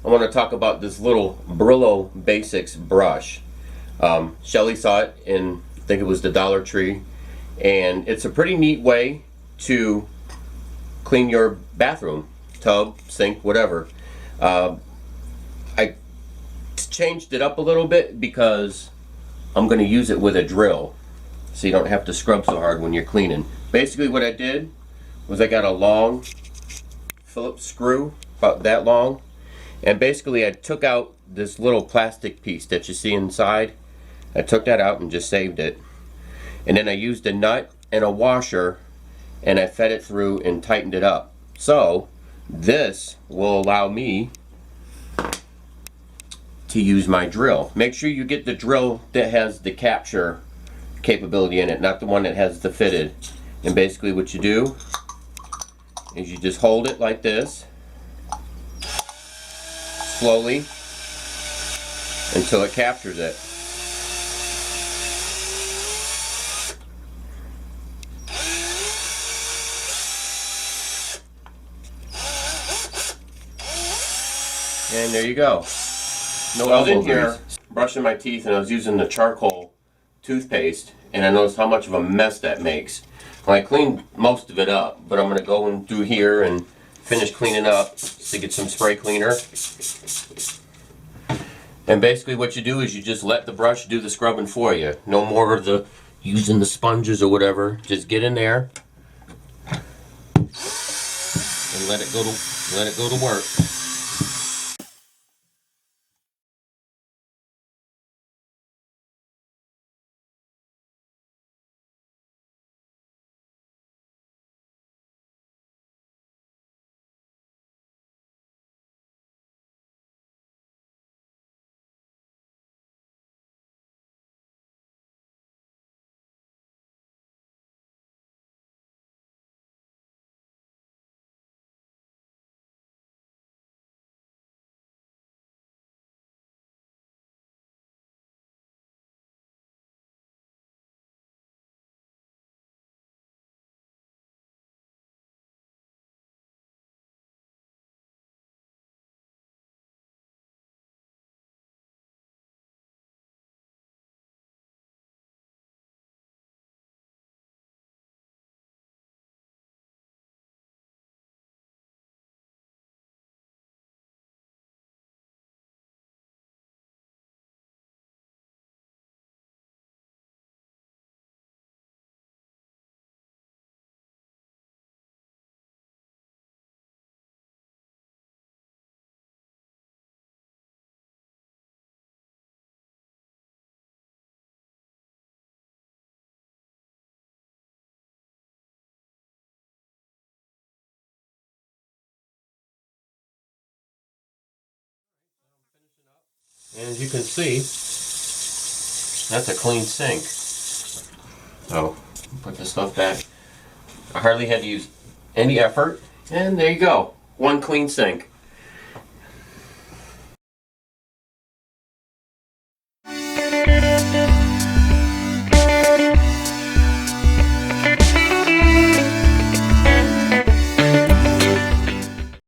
I want to talk about this little Brillo Basics brush. Shelly saw it in, I think it was the Dollar Tree, and it's a pretty neat way to clean your bathroom, tub, sink, whatever. I changed it up a little bit because I'm going to use it with a drill, so you don't have to scrub so hard when you're cleaning. Basically what I did was I got a long Phillips screw, about that long, and basically I took out this little plastic piece that you see inside. I took that out and just saved it, and then I used a nut and a washer and I fed it through and tightened it up. So this will allow me to use my drill. Make sure you get the drill that has the capture capability in it, not the one that has the fitted. And basically what you do is you just hold it like this slowly until it captures it. And there you go. No, I was in here brushing my teeth and I was using the charcoal toothpaste, and I noticed how much of a mess that makes. Well, I cleaned most of it up, but I'm going to go in through here and finish cleaning up to get some spray cleaner. And basically what you do is you just let the brush do the scrubbing for you. No more of the using the sponges or whatever. Just get in there and let it go to work. And as you can see, that's a clean sink. So, put the stuff back. I hardly had to use any effort, and there you go. One clean sink.